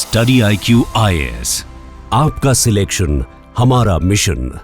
Study IQ IAS, आपका selection हमारा mission.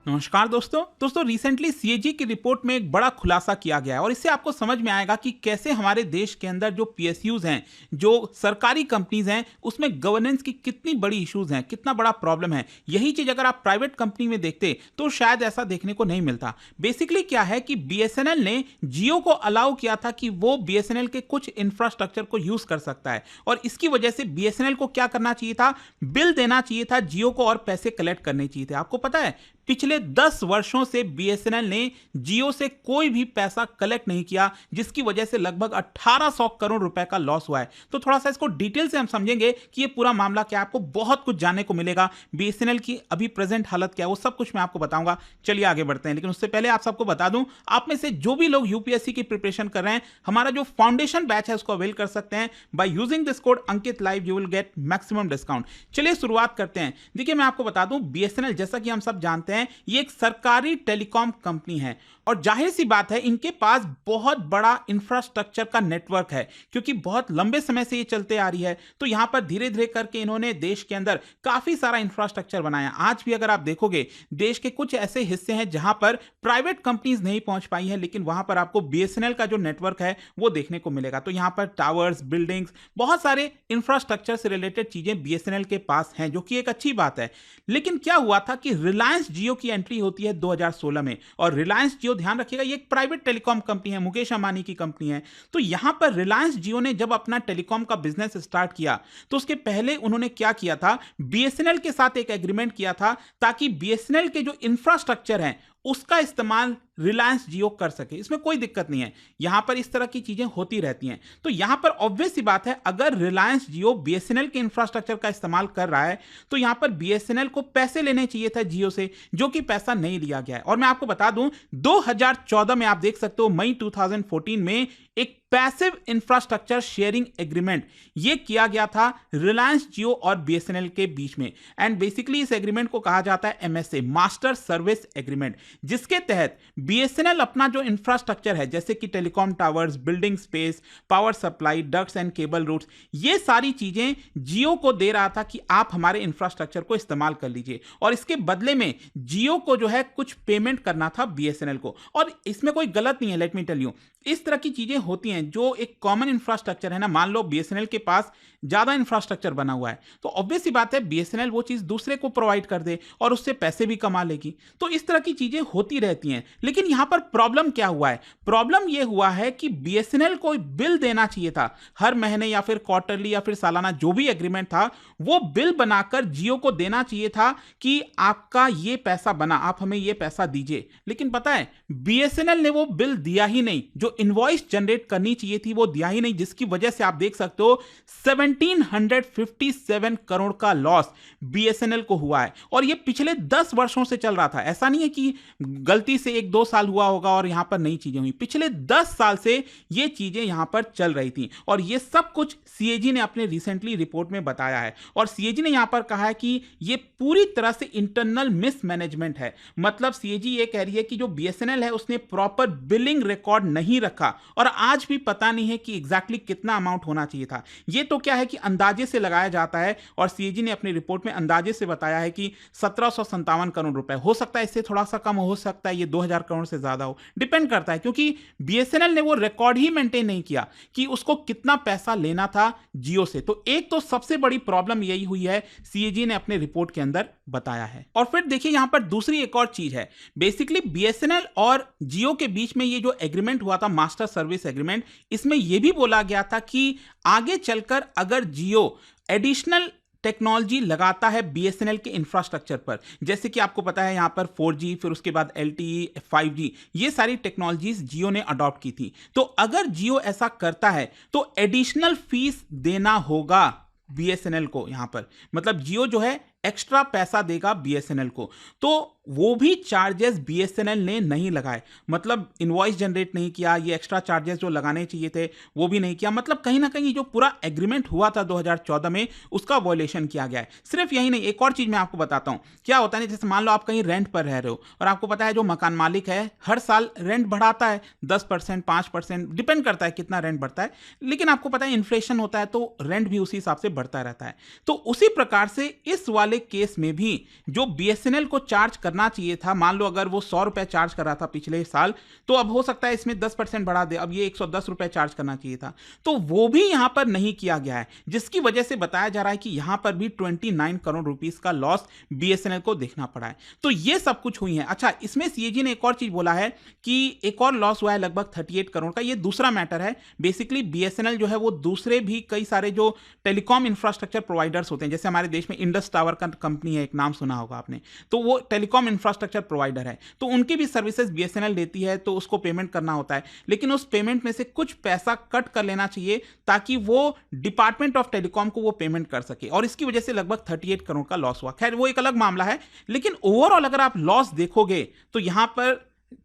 नमस्कार दोस्तों रिसेंटली सीएजी की रिपोर्ट में एक बड़ा खुलासा किया गया है और इससे आपको समझ में आएगा कि कैसे हमारे देश के अंदर जो पीएसयूज हैं, जो सरकारी कंपनीज हैं, उसमें गवर्नेंस की कितनी बड़ी इश्यूज हैं, कितना बड़ा प्रॉब्लम है। यही चीज अगर आप प्राइवेट कंपनी में देखते तो शायद ऐसा देखने को नहीं मिलता। बेसिकली क्या है कि बीएसएनएल ने जियो को अलाउ किया था कि वो बीएसएनएल के कुछ इंफ्रास्ट्रक्चर को यूज कर सकता है और इसकी वजह से बीएसएनएल को क्या करना चाहिए था, बिल देना चाहिए था जियो को और पैसे कलेक्ट करने चाहिए थे। आपको पता है पिछले 10 वर्षों से बीएसएनएल ने जियो से कोई भी पैसा कलेक्ट नहीं किया, जिसकी वजह से लगभग 1800 करोड़ रुपए का लॉस हुआ है। तो थोड़ा सा इसको डिटेल से हम समझेंगे कि ये पूरा मामला क्या है। आपको बहुत कुछ जानने को मिलेगा, बीएसएनएल की अभी प्रेजेंट हालत क्या है, वो सब कुछ मैं आपको बताऊंगा। चलिए आगे बढ़ते हैं, लेकिन उससे पहले आप सबको बता दूं, आप में से जो भी लोग यूपीएससी की प्रिपरेशन कर रहे हैं, हमारा जो फाउंडेशन बैच है उसको अवेल कर सकते हैं। By using this code Ankit live you will get maximum discount. चलिए शुरुआत करते हैं। देखिए मैं आपको बता दूं, बीएसएनएल जैसा कि हम सब जानते हैं ये एक सरकारी टेलीकॉम कंपनी है और जाहिर सी बात है इनके पास बहुत बड़ा इंफ्रास्ट्रक्चर का नेटवर्क है, क्योंकि बहुत लंबे समय से ये चलते आ रही है। तो यहां पर धीरे धीरे करके इन्होंने देश के अंदर काफी सारा इंफ्रास्ट्रक्चर बनाया। आज भी अगर आप देखोगे देश के कुछ ऐसे हिस्से हैं जहां पर प्राइवेट कंपनीज नहीं पहुंच पाई है, लेकिन वहां पर आपको बीएसएनएल का जो नेटवर्क है वो देखने को मिलेगा। तो यहां पर टावर्स, बिल्डिंग्स, बहुत सारे इंफ्रास्ट्रक्चर से रिलेटेड चीजें बीएसएनएल के पास हैं, जो कि एक अच्छी बात है। लेकिन क्या हुआ था कि रिलायंस जियो की एंट्री होती है 2016 में, और रिलायंस जियो, ध्यान रखिएगा, ये एक प्राइवेट टेलीकॉम कंपनी है, मुकेश अंबानी की कंपनी है। तो यहां पर रिलायंस जियो ने जब अपना टेलीकॉम का बिजनेस स्टार्ट किया तो उसके पहले उन्होंने क्या किया था, बीएसएनएल के साथ एक एग्रीमेंट किया था ताकि बीएसएनएल के जो इंफ्रास्ट्रक्चर है उसका इस्तेमाल रिलायंस जियो कर सके। इसमें कोई दिक्कत नहीं है, यहां पर इस तरह की चीजें होती रहती हैं। तो यहां पर ऑब्वियस सी बात है, अगर रिलायंस जियो बीएसएनएल के इंफ्रास्ट्रक्चर का इस्तेमाल कर रहा है तो यहां पर बीएसएनएल को पैसे लेने चाहिए था जियो से, जो कि पैसा नहीं लिया गया है। और मैं आपको बता दूं, 2014 में आप देख सकते हो, मई 2014 में एक पैसिव इंफ्रास्ट्रक्चर शेयरिंग एग्रीमेंट ये किया गया था रिलायंस जियो और बीएसएनएल के बीच में। एंड बेसिकली इस एग्रीमेंट को कहा जाता है एमएसए, मास्टर सर्विस एग्रीमेंट, जिसके तहत बीएसएनएल अपना जो इंफ्रास्ट्रक्चर है, जैसे कि telecom towers, building space, power supply, ducts and cable routes, ये सारी चीजें जियो को दे रहा था कि आप हमारे इंफ्रास्ट्रक्चर को इस्तेमाल कर लीजिए, और इसके बदले में जियो को जो है कुछ पेमेंट करना था बीएसएनएल को। और इसमें कोई गलत नहीं है, लेट मी टेल यू, इस तरह की चीजें होती हैं। जो एक कॉमन इंफ्रास्ट्रक्चर है ना, मान लो बीएसएनएल के पास ज्यादा इंफ्रास्ट्रक्चर बना हुआ है, तो ऑब्वियस सी बात है बीएसएनएल वो चीज दूसरे को प्रोवाइड कर दे और उससे पैसे भी कमा लेगी। तो इस तरह की चीजें होती रहती हैं। लेकिन यहां पर प्रॉब्लम क्या हुआ है, प्रॉब्लम यह हुआ है कि बीएसएनएल को बिल देना चाहिए था हर महीने या फिर क्वार्टरली या फिर सालाना, जो भी एग्रीमेंट था वो बिल बनाकर जियो को देना चाहिए था कि आपका ये पैसा बना, आप हमें ये पैसा दीजिए। लेकिन पता है बीएसएनएल ने वो बिल दिया ही नहीं, जो इनवॉइस जनरेट करनी चाहिए थी वो दिया ही नहीं, जिसकी वजह से आप देख सकते हो 1757 करोड़ का लॉस बीएसएनएल को हुआ है। और ये पिछले 10 वर्षों से चल रहा था, ऐसा नहीं है कि गलती से 1-2 साल हुआ होगा और यहां पर नई चीजें हुई। पिछले 10 साल से ये चीजें यहां पर चल रही थी, और ये सब कुछ सीएजी ने अपने रिसेंटली रिपोर्ट में बताया है। और सीएजी ने यहां पर कहा है कि ये पूरी तरह से इंटरनल मिसमैनेजमेंट है। मतलब सीएजी ये कह रही है कि जो बीएसएनएल है उसने प्रॉपर बिलिंग रिकॉर्ड नहीं रखा, और आज भी पता नहीं है कि एग्जैक्टली कितना अमाउंट होना चाहिए था। ये तो क्या है कि अंदाजे से लगाया जाता है, और सीएजी ने अपनी रिपोर्ट में अंदाजे से बताया है कि 1757 करोड़ रुपए, हो सकता है इससे थोड़ा सा कम हो सकता है, ये 2000 करोड़ से ज्यादा हो, डिपेंड करता है, क्योंकि बीएसएनएल ने वो रिकॉर्ड ही मेंटेन नहीं किया कि उसको कितना पैसा लेना था जियो से। तो एक तो सबसे बड़ी प्रॉब्लम यही हुई है, सीएजी ने अपने रिपोर्ट के अंदर बताया है। और फिर देखिए यहां पर दूसरी एक और चीज है, बेसिकली बीएसएनएल और जियो के बीच में ये जो एग्रीमेंट हुआ था, मास्टर सर्विस एग्रीमेंट, इसमें यह भी बोला गया था कि आगे चलकर अगर जियो एडिशनल टेक्नोलॉजी लगाता है बीएसएनएल के इंफ्रास्ट्रक्चर पर, जैसे कि आपको पता है यहां पर 4G, फिर उसके बाद LTE, 5G, ये सारी टेक्नोलॉजीज जियो ने अडॉप्ट की थी। तो अगर जियो ऐसा करता है तो एडिशनल फीस देना होगा बीएसएनएल को। यहां पर मतलब जियो जो है एक्स्ट्रा पैसा देगा बीएसएनएल को। तो वो भी चार्जेस बीएसएनएल ने नहीं लगाए, मतलब इनवॉइस जनरेट नहीं किया, ये एक्स्ट्रा चार्जेस जो लगाने चाहिए थे वो भी नहीं किया। मतलब कहीं ना कहीं जो पूरा एग्रीमेंट हुआ था 2014 में उसका वॉयलेशन किया गया है। सिर्फ यही नहीं, एक और चीज मैं आपको बताता हूं क्या होता है। जैसे मान लो आप कहीं रेंट पर रह रहे हो और आपको पता है जो मकान मालिक है हर साल रेंट बढ़ाता है 10%, 5%, डिपेंड करता है कितना रेंट बढ़ता है, लेकिन आपको पता है इन्फ्लेशन होता है तो रेंट भी उसी हिसाब से बढ़ता रहता है। तो उसी प्रकार से इस वाले केस में भी जो बीएसएनएल को चार्ज करना चाहिए था, मान लो अगर वो 100 रुपए चार्ज कर रहा था पिछले साल, तो अब हो सकता है इसमें 10% बढ़ा दे, अब ये 110 रुपए चार्ज करना चाहिए था, तो वो भी यहां पर नहीं किया गया है, जिसकी वजह से बताया जा रहा है कि यहां पर भी 29 करोड़ रुपीस का लॉस बीएसएनएल को देखना पड़ा है। तो ये सब कुछ हुई है। अच्छा, इसमें सीएजी ने एक और चीज बोला है कि एक और लॉस हुआ है लगभग 38 करोड़ का। ये दूसरा मैटर है। बेसिकली बीएसएनएल जो है वो दूसरे भी कई सारे जो टेलीकॉम इंफ्रास्ट्रक्चर प्रोवाइडर्स होते हैं, जैसे हमारे देश में इंडस टावर का कंपनी है, एक नाम सुना होगा आपने, तो वो टेलीकॉम इंफ्रास्ट्रक्चर प्रोवाइडर है, तो उनकी भी सर्विसेज बीएसएनएल देती है, तो उसको पेमेंट करना होता है, लेकिन उस पेमेंट में से कुछ पैसा कट कर लेना चाहिए ताकि वो डिपार्टमेंट ऑफ टेलीकॉम को वो पेमेंट कर सके, और इसकी वजह से लगभग 38 करोड़ का लॉस हुआ। खैर वो एक अलग मामला है, लेकिन ओवरऑल अगर आप लॉस देखोगे तो यहां पर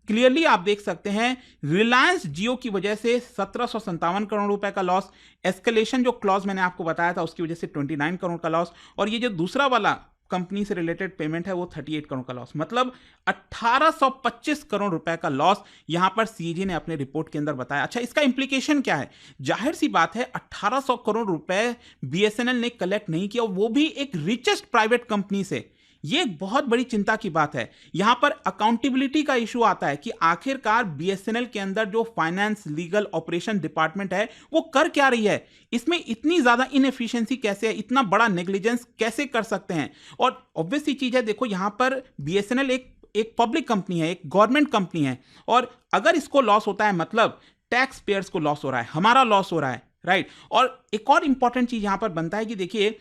क्लियरली आप देख सकते हैं रिलायंस जियो की वजह से 1757 करोड़ रुपए का लॉस, एस्केलेशन जो क्लॉज मैंने आपको बताया था उसकी वजह से 29 करोड़ का लॉस, और ये जो दूसरा वाला कंपनी से रिलेटेड पेमेंट है वो 38 करोड़ का लॉस, मतलब 1825 करोड़ रुपए का लॉस यहां पर सीएजी ने अपने रिपोर्ट के अंदर बताया। अच्छा, इसका इंप्लीकेशन क्या है? जाहिर सी बात है 1800 करोड़ रुपए बीएसएनएल ने कलेक्ट नहीं किया, वो भी एक रिचेस्ट प्राइवेट कंपनी से। ये एक बहुत बड़ी चिंता की बात है। यहां पर अकाउंटेबिलिटी का इशू आता है कि आखिरकार बीएसएनएल के अंदर जो फाइनेंस, लीगल, ऑपरेशन डिपार्टमेंट है वो कर क्या रही है, इसमें इतनी ज्यादा इनएफिशिएंसी कैसे है, इतना बड़ा नेग्लिजेंस कैसे कर सकते हैं। और ऑब्वियस सी चीज है, देखो यहां पर बीएसएनएल एक पब्लिक कंपनी है, एक गवर्नमेंट कंपनी है, और अगर इसको लॉस होता है मतलब टैक्स पेयर्स को लॉस हो रहा है, हमारा लॉस हो रहा है, राइट। और एक और इंपॉर्टेंट चीज यहां पर बनता है कि देखिए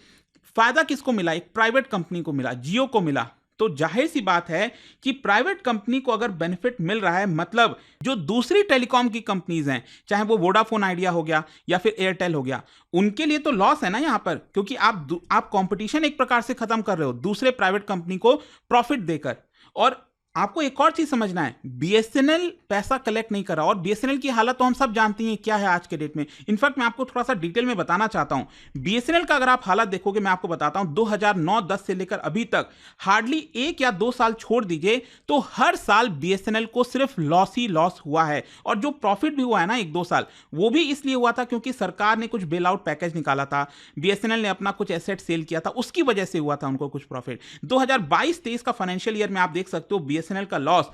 फायदा किसको मिला, एक प्राइवेट कंपनी को मिला, जियो को मिला। तो जाहिर सी बात है कि प्राइवेट कंपनी को अगर बेनिफिट मिल रहा है, मतलब जो दूसरी टेलीकॉम की कंपनीज हैं, चाहे वो वोडाफोन आइडिया हो गया या फिर एयरटेल हो गया, उनके लिए तो लॉस है ना यहां पर, क्योंकि आप कंपटीशन एक प्रकार से खत्म कर रहे हो दूसरे प्राइवेट कंपनी को प्रॉफिट देकर। और आपको एक और चीज समझना है, बीएसएनएल पैसा कलेक्ट नहीं कर रहा, और बीएसएनएल की हालत तो हम सब जानते हैं क्या है आज के डेट में। इनफैक्ट मैं आपको थोड़ा सा डिटेल में बताना चाहता हूं। बीएसएनएल का अगर आप हालत देखोगे, मैं आपको बताता हूं, 2009-10 से लेकर अभी तक हार्डली 1 या 2 साल छोड़ दीजिए तो हर साल बीएसएनएल को सिर्फ लॉस ही लॉस हुआ है। और जो प्रॉफिट भी हुआ है ना 1-2 साल, वो भी इसलिए हुआ था क्योंकि सरकार ने कुछ बेल आउट पैकेज निकाला था, बीएसएनएल ने अपना कुछ एसेट सेल किया था, उसकी वजह से हुआ था उनको कुछ प्रॉफिट। 2022-23 का फाइनेंशियल ईयर में आप देख सकते हो बीएसएनएल का लॉस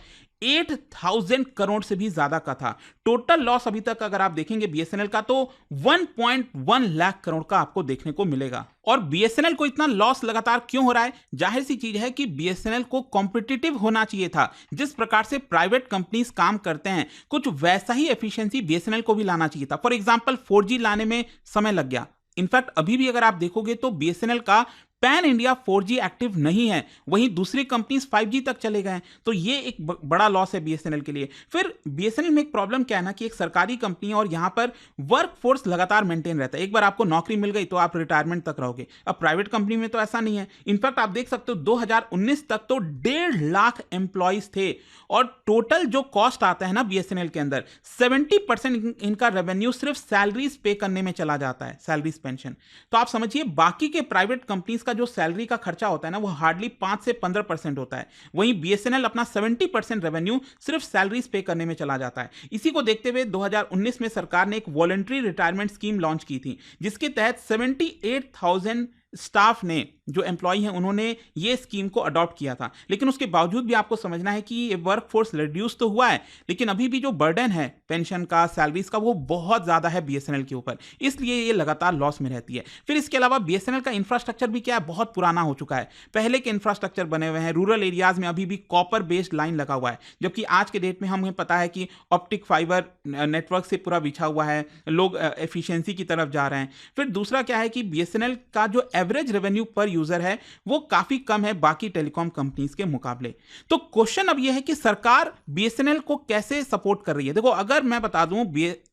8000 करोड़ से भी ज्यादा का था। टोटल लॉस अभी तक अगर आप देखेंगे बीएसएनएल का तो 1.1 लाख करोड़ का आपको देखने को मिलेगा। और बीएसएनएल को इतना लॉस लगातार क्यों हो रहा है? जाहिर सी चीज है कि बीएसएनएल को कॉम्पिटिटिव होना चाहिए था। जिस प्रकार से प्राइवेट कंपनीज काम करते हैं, कुछ वैसा ही एफिशिएंसी बीएसएनएल को भी लाना चाहिए था। फॉर एग्जांपल 4G लाने में समय लग गया। इनफैक्ट अभी भी अगर आप देखोगे तो बीएसएनएल का पैन इंडिया 4G एक्टिव नहीं है, वहीं दूसरी कंपनीज 5G तक चले गए हैं, तो ये एक बड़ा लॉस है बीएसएनएल के लिए। फिर बीएसएनएल में एक प्रॉब्लम क्या है ना कि एक सरकारी कंपनी है और यहां पर वर्क फोर्स लगातार मेंटेन रहता है। एक बार आपको नौकरी मिल गई तो आप रिटायरमेंट तक रहोगे। अब प्राइवेट कंपनी में तो ऐसा नहीं है। इनफैक्ट आप देख सकते हो 2019 तक तो 1.5 लाख एम्प्लॉइज थे, और टोटल जो कॉस्ट आता है ना बीएसएनएल के अंदर 70% इनका रेवेन्यू सिर्फ सैलरीज पे करने में चला जाता है, सैलरीज, पेंशन। तो आप समझिए बाकी के प्राइवेट कंपनीज का जो सैलरी का खर्चा होता है ना वो हार्डली 5 से 15% होता है, वहीं बीएसएनएल अपना 70% रेवेन्यू सिर्फ सैलरीज पे करने में चला जाता है। इसी को देखते हुए 2019 में सरकार ने एक वॉलंटरी रिटायरमेंट स्कीम लॉन्च की थी, जिसके तहत 78,000 स्टाफ ने, जो एम्प्लॉय हैं, उन्होंने ये स्कीम को अडॉप्ट किया था। लेकिन उसके बावजूद भी आपको समझना है कि ये वर्कफोर्स रिड्यूस तो हुआ है, लेकिन अभी भी जो बर्डन है पेंशन का, सैलरीज का, वो बहुत ज्यादा है बीएसएनएल के ऊपर, इसलिए ये लगातार लॉस में रहती है। फिर इसके अलावा बीएसएनएल का इंफ्रास्ट्रक्चर भी क्या है, बहुत पुराना हो चुका है। पहले के इंफ्रास्ट्रक्चर बने हुए हैं, रूरल एरियाज में अभी भी कॉपर बेस्ड लाइन लगा हुआ है, जबकि आज के डेट में हमें पता है कि ऑप्टिक फाइबर नेटवर्क से पूरा बिछा हुआ है, लोग एफिशिएंसी की तरफ जा रहे हैं। फिर दूसरा क्या है कि बीएसएनएल का जो एवरेज रेवेन्यू पर यूजर है वो काफी कम है बाकी टेलीकॉम कंपनीज के मुकाबले। तो क्वेश्चन अब यह है कि सरकार बीएसएनएल को कैसे सपोर्ट कर रही है। देखो, अगर मैं बता दूं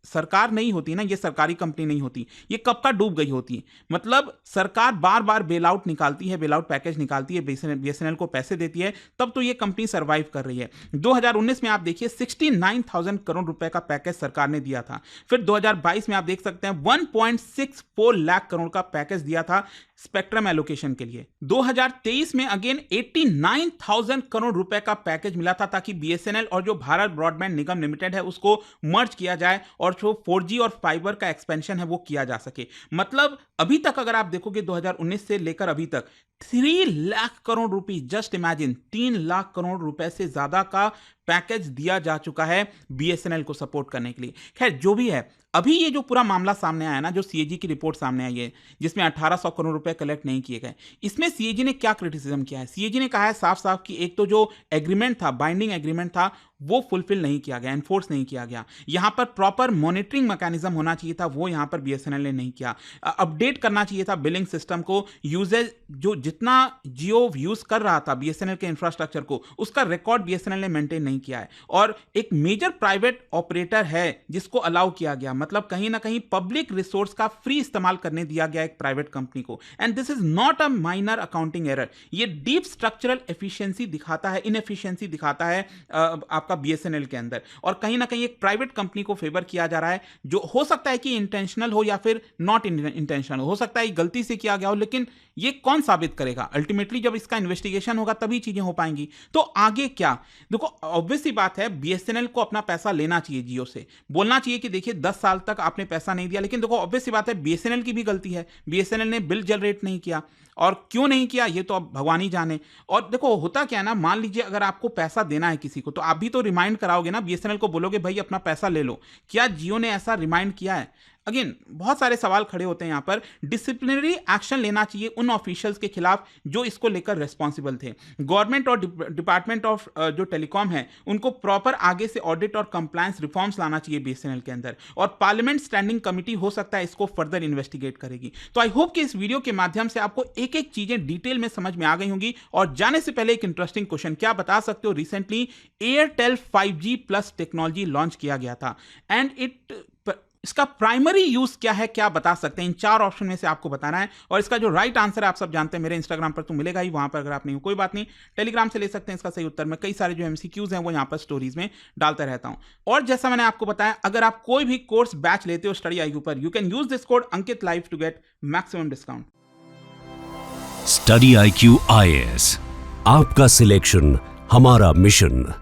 सरकार नहीं होती ना, ये सरकारी कंपनी नहीं होती, ये कब का डूब गई होती। मतलब सरकार बार बार बेल आउट निकालती है, बेल आउट पैकेज निकालती है, बीएसएनएल को पैसे देती है, तब तो ये कंपनी सर्वाइव कर रही है। 2019 में आप देखिए 69,000 करोड़ रुपए का पैकेज सरकार ने दिया था। फिर 2022 में आप देख सकते हैं 1.64 लाख करोड़ का पैकेज दिया था स्पेक्ट्रम एलोकेशन के लिए। 2023 में अगेन 89,000 करोड़ रुपए का पैकेज मिला था ताकि बीएसएनएल और जो भारत ब्रॉडबैंड निगम लिमिटेड है उसको मर्ज किया जाए और जो 4G और फाइबर का एक्सपेंशन है वो किया जा सके। मतलब अभी तक अगर आप देखोगे 2019 से लेकर अभी तक 3 लाख करोड़ रुपए, जस्ट इमेजिन 3 लाख करोड़ रुपए से ज्यादा का पैकेज दिया जा चुका है बीएसएनएल को सपोर्ट करने के लिए। खैर जो भी है, अभी ये जो पूरा मामला सामने आया ना, जो सीएजी की रिपोर्ट सामने आई है जिसमें 1800 करोड़ रुपए कलेक्ट नहीं किए गए, इसमें सीएजी ने क्या क्रिटिसिज्म किया है। सीएजी ने कहा है साफ साफ कि एक तो जो एग्रीमेंट था, बाइंडिंग एग्रीमेंट था, वो फुलफिल नहीं किया गया, एनफोर्स नहीं किया गया। यहां पर प्रॉपर मॉनिटरिंग मैकेनिज्म होना चाहिए था, वो यहां पर बीएसएनएल ने नहीं किया। अपडेट करना चाहिए था बिलिंग सिस्टम को, यूजेज जो जितना जियो यूज कर रहा था बीएसएनएल के इंफ्रास्ट्रक्चर को, उसका रिकॉर्ड बीएसएनएल ने मेंटेन नहीं किया है। और एक मेजर प्राइवेट ऑपरेटर है जिसको अलाउ किया गया, मतलब कहीं ना कहीं पब्लिक रिसोर्स का फ्री इस्तेमाल करने दिया गया एक प्राइवेट कंपनी को। And this is not a minor accounting error, ये डीप स्ट्रक्चरल एफिशिएंसी दिखाता है, इनएफिशिएंसी दिखाता है आपका बीएसएनएल के अंदर। और कहीं ना कहीं एक प्राइवेट कंपनी को फेवर किया जा रहा है, जो हो सकता है कि इंटेंशनल हो या फिर नॉट इंटेंशनल हो सकता है गलती से किया गया हो, लेकिन ये कौन साबित करेगा। अल्टीमेटली जब इसका इन्वेस्टिगेशन होगा तभी चीजें हो पाएंगी। तो आगे क्या, देखो ऑब्वियस सी बात है बीएसएनएल को अपना पैसा लेना चाहिए, जियो से बोलना चाहिए कि देखिए 10 साल तक आपने पैसा नहीं दिया। लेकिन देखो ऑब्वियस सी बात है बीएसएनएल की भी गलती है, बीएसएनएल ने बिल जनरेट नहीं किया, और क्यों नहीं किया ये तो अब भगवान ही जाने। और देखो होता क्या है ना, मान लीजिए अगर आपको पैसा देना है किसी को तो आप भी तो रिमाइंड कराओगे ना, बीएसएनएल को बोलोगे भाई अपना पैसा ले लो। क्या जियो ने ऐसा रिमाइंड किया है? अगेन बहुत सारे सवाल खड़े होते हैं यहां पर। डिसिप्लिनरी एक्शन लेना चाहिए उन ऑफिशियल्स के खिलाफ जो इसको लेकर रिस्पॉन्सिबल थे। गवर्नमेंट और डिपार्टमेंट ऑफ जो टेलीकॉम है उनको प्रॉपर आगे से ऑडिट और कंप्लायंस रिफॉर्म्स लाना चाहिए बीएसएनएल के अंदर, और पार्लियामेंट स्टैंडिंग कमिटी हो सकता है इसको फर्दर इन्वेस्टिगेट करेगी। तो आई होप कि इस वीडियो के माध्यम से आपको एक एक चीजें डिटेल में समझ में आ गई होंगी। और जाने से पहले एक इंटरेस्टिंग क्वेश्चन, क्या बता सकते हो recently Airtel 5G plus technology launch किया गया था, एंड इसका प्राइमरी यूज क्या है, क्या बता सकते हैं? इन 4 ऑप्शन में से आपको बताना है। और इसका जो राइट आंसर है आप सब जानते हैं, मेरे इंस्टाग्राम पर तो मिलेगा ही, वहां पर अगर आप नहीं हो कोई बात नहीं, टेलीग्राम से ले सकते हैं इसका सही उत्तर। मैं कई सारे जो एमसीक्यूज हैं वो यहां पर स्टोरीज में डालता रहता हूं। और जैसा मैंने आपको बताया, अगर आप कोई भी कोर्स बैच लेते हो स्टडी IQ पर, you can use this code Ankit live to get maximum discount. Study IQ IAS, आपका सिलेक्शन हमारा मिशन।